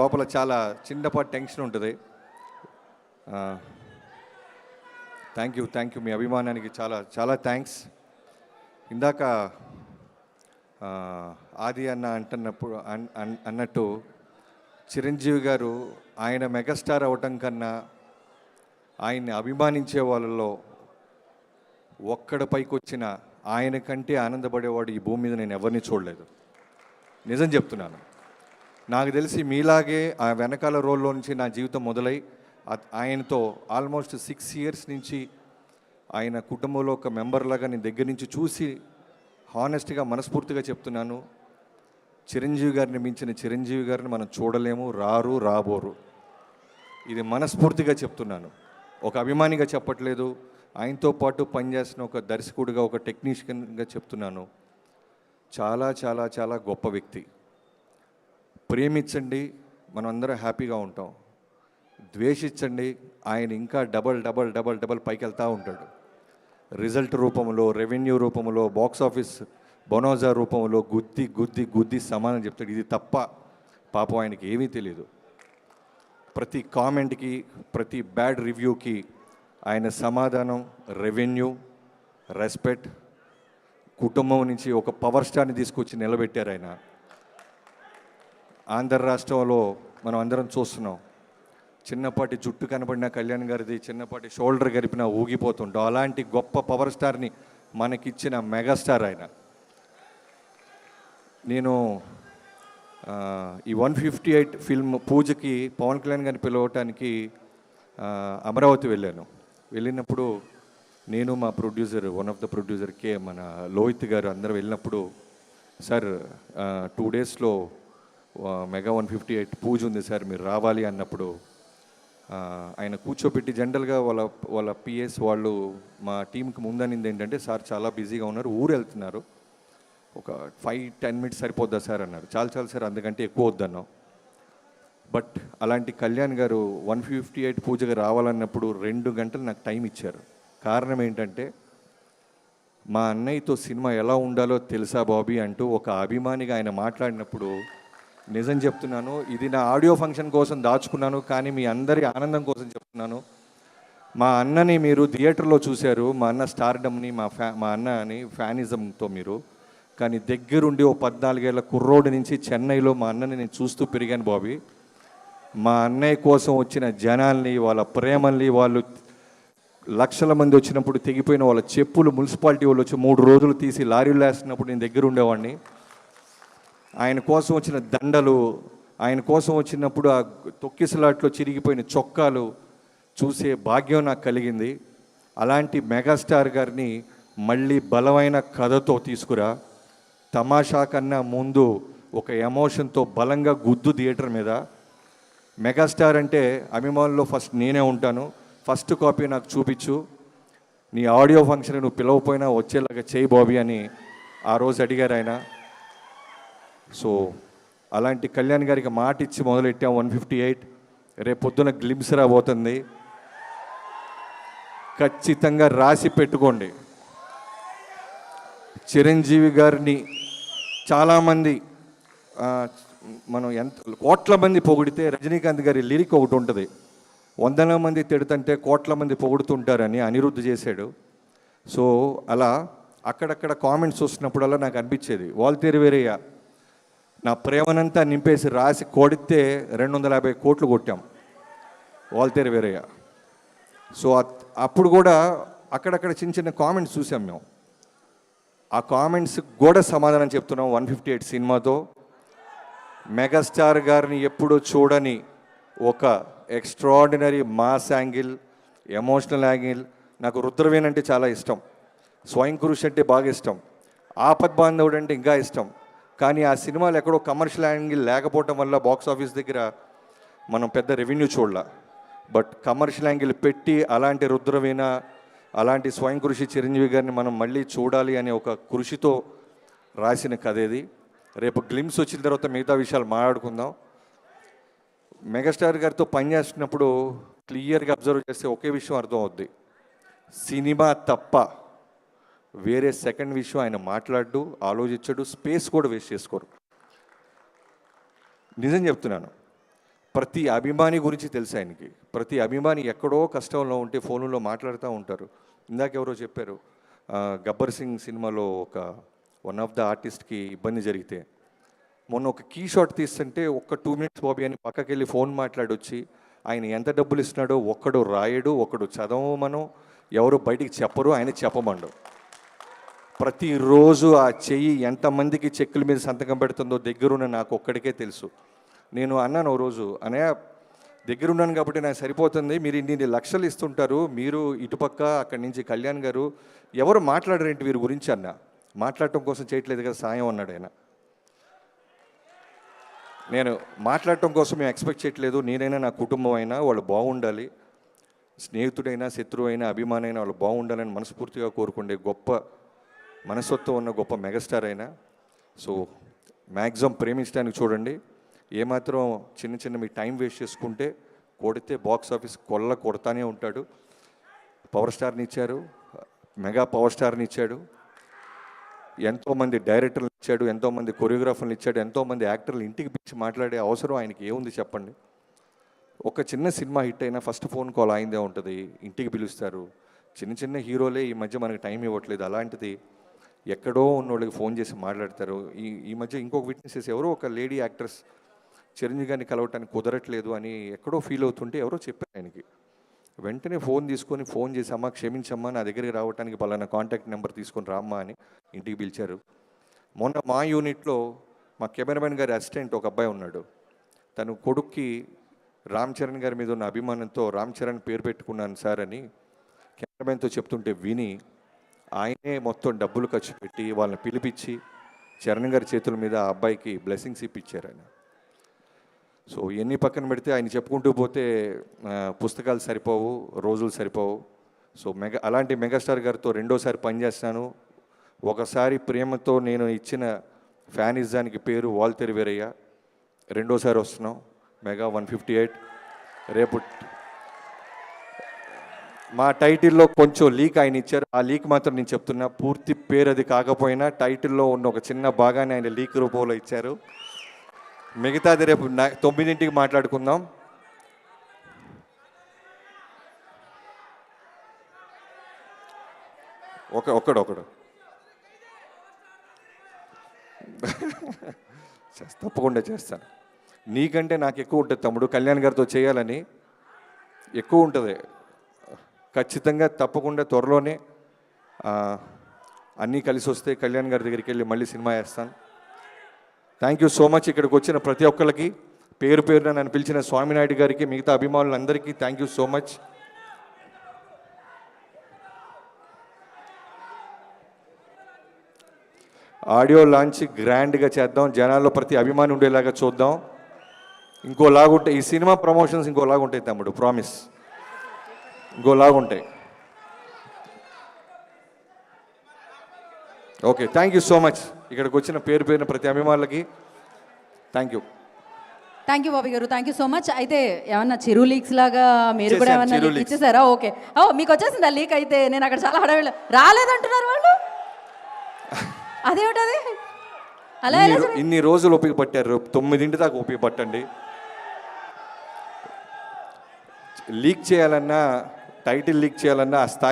లోపల చాలా చిన్నపాటి టెన్షన్ ఉంటుంది. థ్యాంక్ యూ మీ అభిమానానికి చాలా చాలా థ్యాంక్స్. ఇందాక ఆది అన్న అంటున్నప్పుడు అన్నట్టు చిరంజీవి గారు ఆయన మెగాస్టార్ అవటం కన్నా ఆయన్ని అభిమానించే వాళ్ళలో ఒక్కడ పైకి వచ్చిన ఆయన కంటే ఆనందపడేవాడు ఈ భూమి మీద నేను ఎవరిని చూడలేదు. నిజం చెప్తున్నాను. నాకు తెలిసి మీలాగే ఆ వెనకాల రోల్లో నుంచి నా జీవితం మొదలై ఆయనతో ఆల్మోస్ట్ 6 years నుంచి ఆయన కుటుంబంలో ఒక మెంబర్లాగా నేను దగ్గర నుంచి చూసి హానెస్ట్గా మనస్ఫూర్తిగా చెప్తున్నాను, చిరంజీవి గారిని మించిన చిరంజీవి గారిని మనం చూడలేము, రాబోరు. ఇది మనస్ఫూర్తిగా చెప్తున్నాను, ఒక అభిమానిగా చెప్పట్లేదు. ఆయనతో పాటు పనిచేసిన ఒక దర్శకుడిగా, ఒక టెక్నీషియన్గా చెప్తున్నాను. చాలా చాలా చాలా గొప్ప వ్యక్తి. ప్రేమించండి, మనం అందరం హ్యాపీగా ఉంటాం. ద్వేషించండి, ఆయన ఇంకా డబల్ పైకి వెళ్తూ ఉంటాడు. రిజల్ట్ రూపంలో, రెవెన్యూ రూపంలో, బాక్స్ ఆఫీస్ బొనోజా రూపంలో గుద్ది సమానం చెప్తాడు. ఇది తప్ప పాపం ఆయనకి ఏమీ తెలియదు. ప్రతి కామెంట్కి, ప్రతి బ్యాడ్ రివ్యూకి ఆయన సమాధానం రెవెన్యూ, రెస్పెక్ట్, కుటుంబం నుంచి ఒక పవర్ స్టార్ని తీసుకొచ్చి నిలబెట్టారు ఆయన. ఆంధ్ర రాష్ట్రంలో మనం అందరం చూస్తున్నాం, చిన్నపాటి జుట్టు కనబడిన కళ్యాణ్ గారిది చిన్నపాటి షోల్డర్ గరిపినా ఊగిపోతుంటాం. అలాంటి గొప్ప పవర్ స్టార్ని మనకిచ్చిన మెగాస్టార్ ఆయన. నేను ఈ 158 ఫిల్మ్ పూజకి పవన్ కళ్యాణ్ గారిని పిలవటానికి అమరావతి వెళ్ళినప్పుడు నేను మా producer, one of the producer మన లోహిత్ గారు అందరూ వెళ్ళినప్పుడు, సార్ 2 daysలో మెగా 158 పూజ ఉంది సార్, మీరు రావాలి అన్నప్పుడు ఆయన కూర్చోబెట్టి జనరల్గా వాళ్ళ పిఎస్ వాళ్ళు మా టీంకి ముందనింది ఏంటంటే, సార్ చాలా బిజీగా ఉన్నారు, ఊరు వెళ్తున్నారు, ఒక 5-10 minutes సరిపోద్దా సార్ అన్నారు. చాలు సార్, అందుకంటే ఎక్కువ వద్దన్నాం. బట్ అలాంటి కళ్యాణ్ గారు 158 పూజగా రావాలన్నప్పుడు 2 గంటలు నాకు టైం ఇచ్చారు. కారణం ఏంటంటే, మా అన్నయ్యతో సినిమా ఎలా ఉండాలో తెలుసా బాబీ అంటూ ఒక అభిమానిగా ఆయన మాట్లాడినప్పుడు, నిజం చెప్తున్నాను, ఇది నా ఆడియో ఫంక్షన్ కోసం దాచుకున్నాను, కానీ మీ అందరి ఆనందం కోసం చెప్తున్నాను. మా అన్నని మీరు థియేటర్లో చూశారు, మా అన్న స్టార్డమ్ని, మా అన్నని ఫ్యానిజంతో మీరు, కానీ దగ్గరుండి ఓ 14 ఏళ్ల కుర్రోడి నుంచి చెన్నైలో మా అన్నని నేను చూస్తూ పెరిగాను బాబీ. మా అన్నయ్య కోసం వచ్చిన జనాల్ని, వాళ్ళ ప్రేమల్ని, వాళ్ళు లక్షల మంది వచ్చినప్పుడు తెగిపోయిన వాళ్ళ చెప్పులు మున్సిపాలిటీ వాళ్ళు వచ్చి 3 రోజులు తీసి లారీలు వేస్తున్నప్పుడు నేను దగ్గర ఉండేవాడిని. ఆయన కోసం వచ్చిన దండలు, ఆయన కోసం వచ్చినప్పుడు ఆ తొక్కిసలాట్లో చిరిగిపోయిన చొక్కాలు చూసే భాగ్యం నాకు కలిగింది. అలాంటి మెగాస్టార్ గారిని మళ్ళీ బలమైన కథతో తీసుకురా, తమాషా కన్నా ముందు ఒక ఎమోషన్తో బలంగా గుద్దు థియేటర్ మీద. మెగాస్టార్ అంటే అభిమానుల్లో ఫస్ట్ నేనే ఉంటాను, ఫస్ట్ కాపీ నాకు చూపించు, నీ ఆడియో ఫంక్షన్ నువ్వు పిలవపోయినా వచ్చేలాగా చేయి బాబీ అని ఆ రోజు అడిగారు ఆయన. సో అలాంటి కళ్యాణ్ గారికి మాట ఇచ్చి మొదలెట్టాం 158. రేపు పొద్దున గ్లిమ్స్ రాబోతుంది, ఖచ్చితంగా రాసి పెట్టుకోండి. చిరంజీవి గారిని చాలామంది, మనం కోట్ల మంది పొగిడితే రజనీకాంత్ గారి లిరిక్ ఒకటి ఉంటుంది, 100 మంది తిడుతుంటే కోట్ల మంది పొగుడుతుంటారని అనిరుద్ధ్ చేశాడు. సో అలా అక్కడక్కడ కామెంట్స్ వస్తున్నప్పుడల్లా నాకు అనిపించేది, వాల్తేరు వీరయ్య నా ప్రేమనంతా నింపేసి రాసి కొడితే 250 కోట్లు కొట్టాం వాల్తేరు వీరయ్య. సో అప్పుడు కూడా అక్కడక్కడ చిన్న కామెంట్స్ చూసాం మేము. ఆ కామెంట్స్ కూడా సమాధానం చెప్తున్నాం 158 సినిమాతో. మెగాస్టార్ గారిని ఎప్పుడూ చూడని ఒక extraordinary mass angle, emotional angle. నాకు రుద్రవీణ అంటే చాలా ఇష్టం, స్వయం కృషి అంటే బాగా ఇష్టం, ఆపద్ బాంధవుడు అంటే ఇంకా ఇష్టం. కానీ ఆ సినిమాలు ఎక్కడో కమర్షియల్ యాంగిల్ లేకపోవటం వల్ల బాక్స్ ఆఫీస్ దగ్గర మనం పెద్ద రెవెన్యూ చూడాల. బట్ కమర్షియల్ యాంగిల్ పెట్టి అలాంటి రుద్రవీణ, అలాంటి స్వయం కృషి చిరంజీవి గారిని మనం మళ్ళీ చూడాలి అనే ఒక కృషితో రాసిన కథ ఇది. రేపు గ్లిమ్స్ వచ్చిన తర్వాత మిగతా విషయాలు మాట్లాడుకుందాం. మెగాస్టార్ గారితో పనిచేస్తున్నప్పుడు క్లియర్గా అబ్జర్వ్ చేస్తే ఒకే విషయం అర్థం అవుద్ది, సినిమా తప్ప వేరే సెకండ్ విషయం ఆయన మాట్లాడు, ఆలోచించడు, స్పేస్ కూడా వేస్ట్ చేసుకోరు. నిజం చెప్తున్నాను. ప్రతి అభిమాని గురించి తెలుసు ఆయనకి. ప్రతి అభిమాని ఎక్కడో కష్టంలో ఉంటే ఫోన్లో మాట్లాడుతూ ఉంటారు. ఇందాక ఎవరో చెప్పారు, గబ్బర్ సింగ్ సినిమాలో వన్ ఆఫ్ ద ఆర్టిస్ట్కి ఇబ్బంది జరిగితే మొన్న ఒక కీ షాట్ తీస్తుంటే ఒక్క 2 minutes బాబీ అని పక్కకి వెళ్ళి ఫోన్ మాట్లాడొచ్చి ఆయన ఎంత డబ్బులు ఇస్తున్నాడో ఒక్కడు రాయడు, ఒక్కడు చదవమను, ఎవరు బయటికి చెప్పరు, ఆయన చెప్పమండు. ప్రతిరోజు ఆ చెయ్యి ఎంతమందికి చెక్కుల మీద సంతకం పెడుతుందో దగ్గరున్న నాకు ఒక్కడికే తెలుసు. నేను అన్నాను ఓ రోజు, అనయ్య దగ్గరున్నాను కాబట్టి నాకు సరిపోతుంది, మీరు ఇన్ని లక్షలు ఇస్తుంటారు, మీరు ఇటుపక్క అక్కడి నుంచి కళ్యాణ్ గారు ఎవరు మాట్లాడరేంటి వీరి గురించి అన్న. మాట్లాడటం కోసం చేయట్లేదు కదా సాయం అన్నాడు ఆయన. నేను మాట్లాడటం కోసం మేము ఎక్స్పెక్ట్ చేయట్లేదు, నేనైనా నా కుటుంబం అయినా వాళ్ళు బాగుండాలి, స్నేహితుడైనా శత్రువు అయినా అభిమానైనా వాళ్ళు బాగుండాలని మనస్ఫూర్తిగా కోరుకుండే గొప్ప మనస్తత్వం ఉన్న గొప్ప మెగాస్టార్ అయినా. సో మ్యాక్సిమం ప్రేమించడానికి చూడండి. ఏమాత్రం చిన్న మీ టైం వేస్ట్ చేసుకుంటే కొడితే బాక్స్ ఆఫీస్ కొడతానే ఉంటాడు. పవర్ స్టార్ని ఇచ్చారు, మెగా పవర్ స్టార్ని ఇచ్చాడు, ఎంతోమంది డైరెక్టర్లు ఇచ్చాడు, ఎంతోమంది కొరియోగ్రాఫర్లు ఇచ్చాడు, ఎంతోమంది యాక్టర్లు ఇంటికి పిలిచి మాట్లాడే అవసరం ఆయనకి ఏముంది చెప్పండి. ఒక చిన్న సినిమా హిట్ అయినా ఫస్ట్ ఫోన్ కాల్ అయిందే ఉంటుంది, ఇంటికి పిలుస్తారు. చిన్న హీరోలే ఈ మధ్య మనకి టైం ఇవ్వట్లేదు, అలాంటిది ఎక్కడో ఉన్న వాళ్ళకి ఫోన్ చేసి మాట్లాడతారు. ఈ మధ్య ఇంకొక విట్నెసెస్ ఎవరో ఒక లేడీ యాక్ట్రెస్ చిరంజీవి గారిని కలవటానికి కుదరట్లేదు అని ఎక్కడో ఫీల్ అవుతుంటే ఎవరో చెప్పారు ఆయనకి. వెంటనే ఫోన్ చేసి అమ్మ క్షమించమ్మా, నా దగ్గరికి రావడానికి పలానా కాంటాక్ట్ నెంబర్ తీసుకొని రామ్మా అని ఇంటికి పిలిచారు. మొన్న మా యూనిట్లో మా కెమెరామెన్ గారి అసిస్టెంట్ ఒక అబ్బాయి ఉన్నాడు. తను కొడుక్కి రామ్ చరణ్ గారి మీద ఉన్న అభిమానంతో రామ్ చరణ్ పేరు పెట్టుకున్నాను సార్ అని కెమెరామెన్తో చెప్తుంటే విని ఆయనే మొత్తం డబ్బులు ఖర్చు పెట్టి వాళ్ళని పిలిపించి చరణ్ గారి చేతుల మీద ఆ అబ్బాయికి బ్లెస్సింగ్స్ ఇప్పించారు ఆయన. సో ఎన్ని పక్కన పెడితే ఆయన చెప్పుకుంటూ పోతే పుస్తకాలు సరిపోవు, రోజులు సరిపోవు. సో అలాంటి మెగాస్టార్ గారితో రెండోసారి పనిచేస్తాను. ఒకసారి ప్రేమతో నేను ఇచ్చిన ఫ్యానిజానికి పేరు వాల్తెరి వీరయ్య, రెండోసారి వస్తున్నాం మెగా 158. రేపు మా టైటిల్లో కొంచెం లీక్ ఆయన ఇచ్చారు, ఆ లీక్ మాత్రం నేను చెప్తున్నా, పూర్తి పేరు అది కాకపోయినా టైటిల్లో ఉన్న ఒక చిన్న భాగాన్ని ఆయన లీక్ రూపంలో ఇచ్చారు. మిగతాది రేపు 9ంటికి మాట్లాడుకుందాం. ఒకడు తప్పకుండా చేస్తాను. నీకంటే నాకు ఎక్కువ ఉంటుంది తమ్ముడు, కళ్యాణ్ గారితో చేయాలని ఎక్కువ ఉంటుంది. ఖచ్చితంగా తప్పకుండా త్వరలోనే అన్నీ కలిసి వస్తే కళ్యాణ్ గారి దగ్గరికి వెళ్ళి మళ్ళీ సినిమా వేస్తాను. Thank you so much. ఇక్కడికి వచ్చిన ప్రతి ఒక్కరికి పేరున నన్ను పిలిచిన స్వామినాయుడు గారికి, మిగతా అభిమానులందరికీ thank you so much. Audio launch గ్రాండ్గా చేద్దాం, జనాల్లో ప్రతి అభిమాని ఉండేలాగా చూద్దాం. ఇంకోలాగుంటాయి ఈ సినిమా ప్రమోషన్స్, ఇంకోలాగుంటాయి తమ్ముడు, ప్రామిస్, ఇంకోలాగుంటాయి. Okay, thank you so much. ఇక్కడికి వచ్చిన పేరున ప్రతి అభిమానులకి thank you. Thank you Bobby గారు, థ్యాంక్ యూ సో మచ్. అయితే ఏమన్నా చిరు లీక్స్ లాగా మీరు కూడా ఏమన్నా లీక్ ఇచ్చేసారా? ఓకే, మీకు వచ్చేసింది ఆ లీక్. అయితే నేను అక్కడ చాలా హడావిడి రాలేదంటున్నారు వాళ్ళు, అదేమిటది అలా ఇన్ని రోజులు ఓపిక పట్టారు, 9 దాకా ఓపిక పట్టండి. లీక్ చేయాలన్నా, టైటిల్ లీక్ చేయాలన్నా ఆ స్థాయి